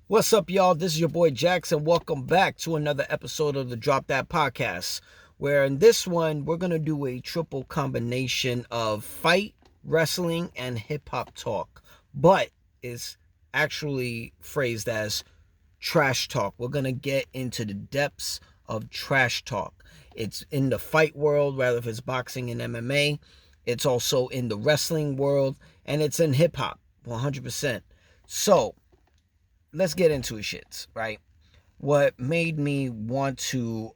What's up, y'all? This is your boy Jackson. Welcome back to another episode of the Drop That Podcast, where in this one, we're going to do a triple combination of fight, wrestling, and hip hop talk, but it's actually phrased as trash talk. We're going to get into the depths of trash talk. It's in the fight world, rather if it's boxing and MMA. It's also in the wrestling world, and it's in hip hop, 100%. So, let's get into it shits, right? What made me want to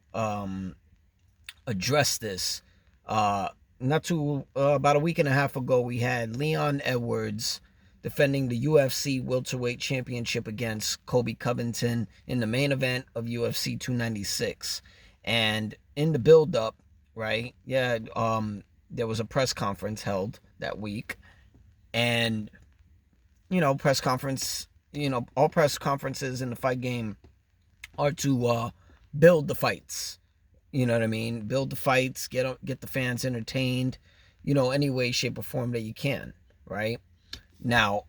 address this, not too about a week and a half ago, we had Leon Edwards defending the UFC welterweight championship against Colby Covington in the main event of UFC 296. And in the build up, right? Yeah, there was a press conference held that week, and press conference, all press conferences in the fight game are to build the fights. You know what I mean? Build the fights, get the fans entertained, any way, shape, or form that you can, right? Now,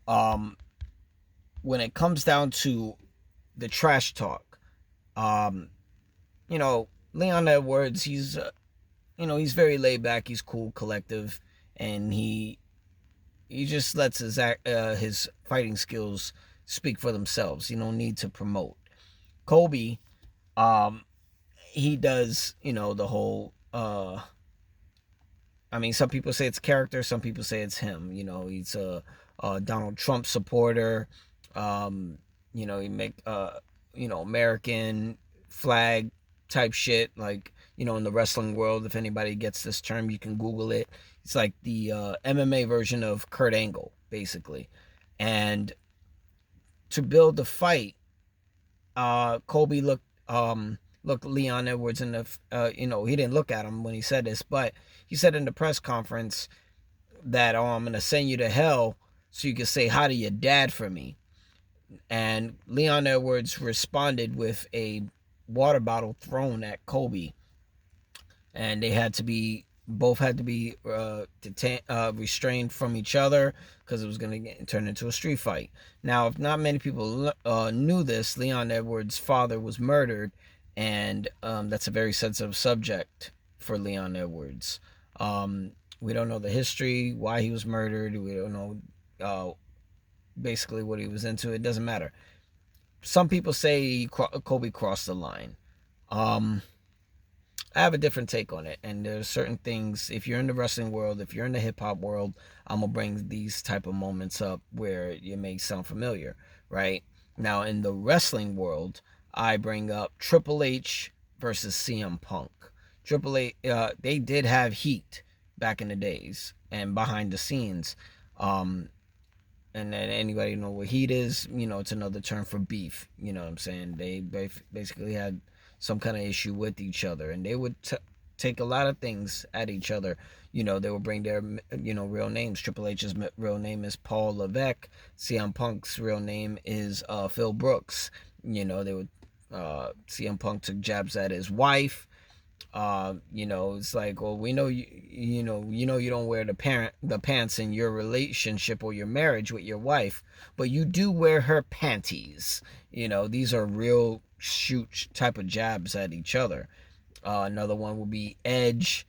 when it comes down to the trash talk, um, Leon Edwards, he's very laid back, he's cool, collective, and he just lets his fighting skills speak for themselves. You don't need to promote. Colby, um, he does, the whole I mean, some people say it's character, some people say it's him. He's a Donald Trump supporter. Um, he make American flag type shit, like, in the wrestling world. If anybody gets this term, you can Google it. It's like the MMA version of Kurt Angle, basically. And to build the fight, Colby looked Leon Edwards in the he didn't look at him when he said this, but he said in the press conference that, I'm gonna send you to hell so you can say hi to your dad for me. And Leon Edwards responded with a water bottle thrown at Colby, and they had to be both had to be restrained from each other because it was going to turn into a street fight. Now, if not many people knew this, Leon Edwards' father was murdered, and that's a very sensitive subject for Leon Edwards. We don't know the history, why he was murdered. We don't know basically what he was into. It doesn't matter. Some people say Colby crossed the line. Um, I have a different take on it, and there's certain things. If you're in the wrestling world, if you're in the hip hop world, I'm gonna bring these type of moments up where it may sound familiar, right? Now, in the wrestling world, I bring up Triple H versus CM Punk. Triple H, they did have heat back in the days and behind the scenes. Um, and then anybody know what heat is? It's another term for beef. You know what I'm saying? They basically had some kind of issue with each other, and they would take a lot of things at each other. They would bring their real names. Triple H's real name is Paul Levesque. CM Punk's real name is Phil Brooks. They would CM Punk took jabs at his wife. It's like, well, we know you don't wear the pants in your relationship or your marriage with your wife, but you do wear her panties. These are real shoot type of jabs at each other. Another one would be Edge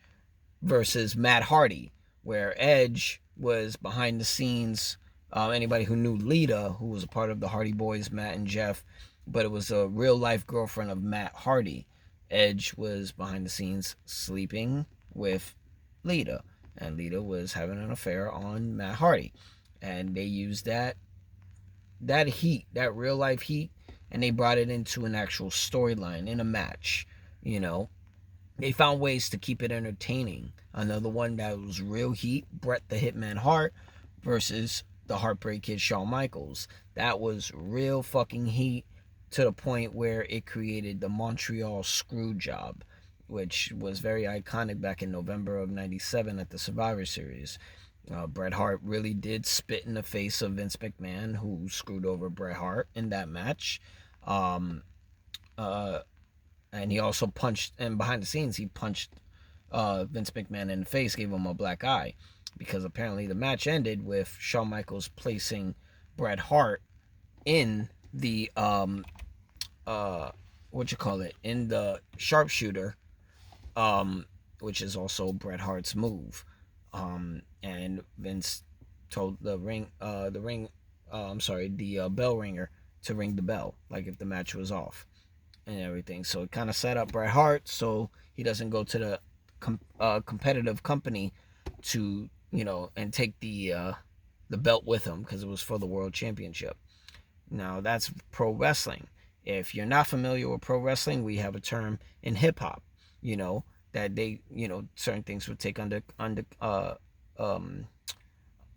versus Matt Hardy, where Edge was behind the scenes. Anybody who knew Lita, who was a part of the Hardy Boys, Matt and Jeff, but it was a real life girlfriend of Matt Hardy. Edge was behind the scenes sleeping with Lita, and Lita was having an affair on Matt Hardy, and they used that heat, that real life heat, and they brought it into an actual storyline in a match. They found ways to keep it entertaining. Another one that was real heat, Bret the Hitman Hart versus the Heartbreak Kid Shawn Michaels. That was real fucking heat, to the point where it created the Montreal Screw Job, which was very iconic back in November of '97 at the Survivor Series. Bret Hart really did spit in the face of Vince McMahon, who screwed over Bret Hart in that match. Um, uh, and he also punched, and behind the scenes, he punched Vince McMahon in the face, gave him a black eye, because apparently the match ended with Shawn Michaels placing Bret Hart in the uh what you call it, in the sharpshooter, um which is also Bret Hart's move. And Vince told the bell ringer to ring the bell, like if the match was off and everything. So it kind of set up Bret Hart so he doesn't go to the competitive company to, and take the belt with him, because it was for the world championship. Now that's pro wrestling. If you're not familiar with pro wrestling, we have a term in hip hop, you know, that they, certain things would take um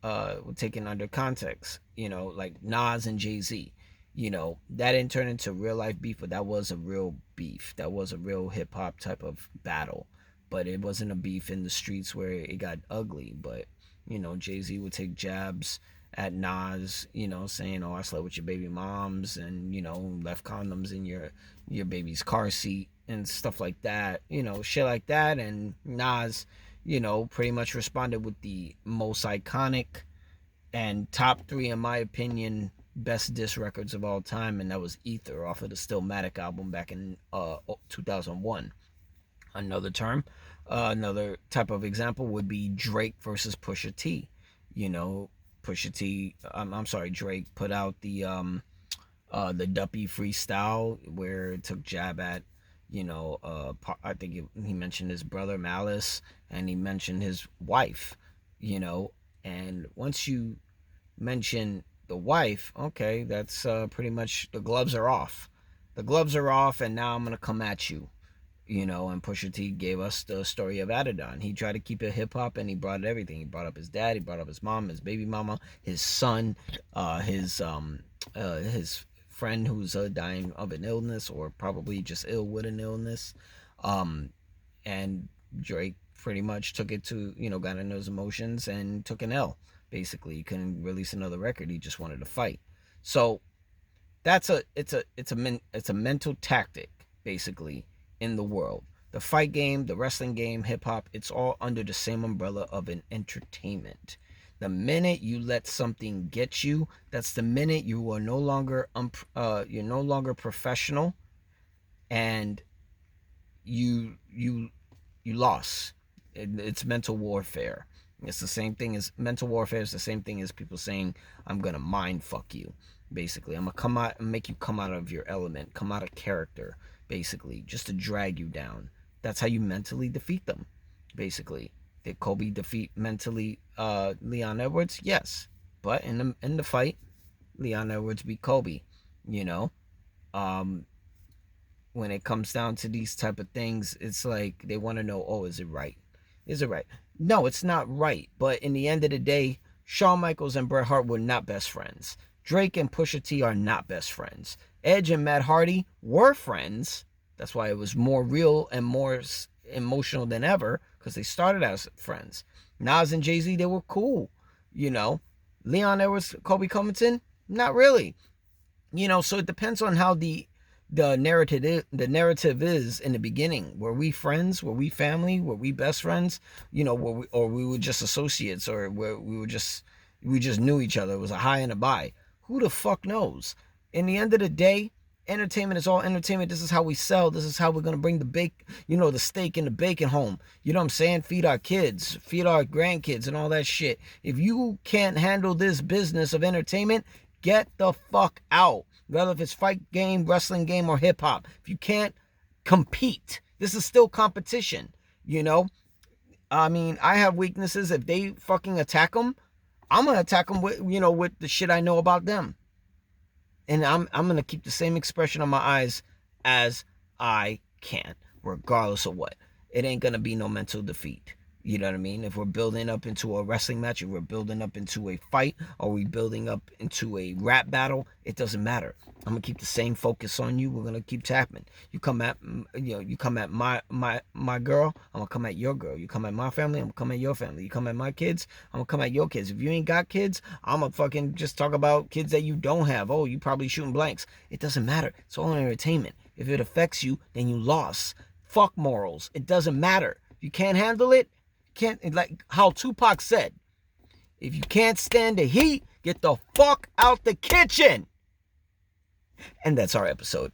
would taken under context, like Nas and Jay-Z. That didn't turn into real life beef, but that was a real beef. That was a real hip hop type of battle. But it wasn't a beef in the streets where it got ugly. But, Jay-Z would take jabs at Nas, saying, "Oh, I slept with your baby moms, and, left condoms in your baby's car seat," and stuff like that, shit like that. And Nas, pretty much responded with the most iconic and top three, in my opinion, best diss records of all time, and that was Ether off of the Stillmatic album back in 2001. Another type of example would be Drake versus Pusha T. You know, Pusha T. I'm sorry, Drake put out the Duppy freestyle where it took jab at, I think he mentioned his brother Malice, and he mentioned his wife, and once you mention the wife, okay, that's pretty much the gloves are off. The gloves are off, and now I'm gonna come at you. And Pusha T gave us the story of Adidon. He tried to keep it hip hop, and he brought everything. He brought up his dad, he brought up his mom, his baby mama, his son, his friend who's dying of an illness, or probably just ill with an illness. And Drake pretty much took it to, got into his emotions and took an L. Basically, he couldn't release another record. He just wanted to fight. So it's a mental tactic, basically, in the world. The fight game, the wrestling game, hip hop, it's all under the same umbrella of an entertainment. The minute you let something get you, that's the minute you are no longer you're no longer professional, and you lost. It's mental warfare. It's the same thing as mental warfare. Is the same thing as people saying, "I'm gonna mind fuck you." Basically, I'm gonna come out and make you come out of your element, come out of character. Basically, just to drag you down. That's how you mentally defeat them. Basically, did Kobe defeat mentally Leon Edwards? Yes, but in the fight, Leon Edwards beat Kobe. You know, um, when it comes down to these type of things, it's like they want to know, oh, is it right? Is it right? No, it's not right. But in the end of the day, Shawn Michaels and Bret Hart were not best friends. Drake and Pusha T are not best friends. Edge and Matt Hardy were friends. That's why it was more real and more emotional than ever, because they started as friends. Nas and Jay-Z, they were cool. Leon Edwards, Kobe Covington, not really. So it depends on how the narrative is in the beginning. Were we friends? Were we family? Were we best friends? Or we were just associates, or where we just knew each other. It was a high and a bye. Who the fuck knows? In the end of the day, entertainment is all entertainment. This is how we sell. This is how we're gonna bring the steak and the bacon home. You know what I'm saying? Feed our kids, feed our grandkids, and all that shit. If you can't handle this business of entertainment, get the fuck out. Whether if it's fight game, wrestling game, or hip hop. If you can't compete, this is still competition. I mean, I have weaknesses. If they fucking attack them, I'm gonna attack them with the shit I know about them. And I'm gonna keep the same expression on my eyes as I can, regardless of what. It ain't gonna be no mental defeat. You know what I mean? If we're building up into a wrestling match, if we're building up into a fight, or we building up into a rap battle, it doesn't matter. I'm gonna keep the same focus on you. We're gonna keep tapping. You come at my girl, I'm gonna come at your girl. You come at my family, I'm gonna come at your family. You come at my kids, I'm gonna come at your kids. If you ain't got kids, I'm gonna fucking just talk about kids that you don't have. Oh, you probably shooting blanks. It doesn't matter. It's all entertainment. If it affects you, then you lost. Fuck morals. It doesn't matter. If you can't handle it, can't, like how Tupac said, if you can't stand the heat, get the fuck out the kitchen. And that's our episode.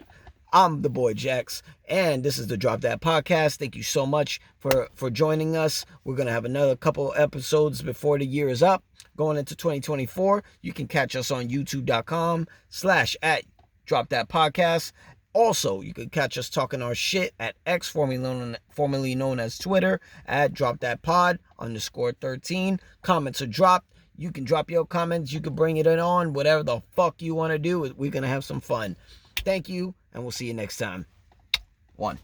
I'm the boy Jax, and this is the Drop That Podcast. Thank you so much for joining us. We're going to have another couple episodes before the year is up. Going into 2024, you can catch us on youtube.com/@DropThatPodcast. Also, you can catch us talking our shit at X, formerly known as Twitter, @DropThatPod_13. Comments are dropped. You can drop your comments. You can bring it on. Whatever the fuck you want to do. We're going to have some fun. Thank you, and we'll see you next time. 1.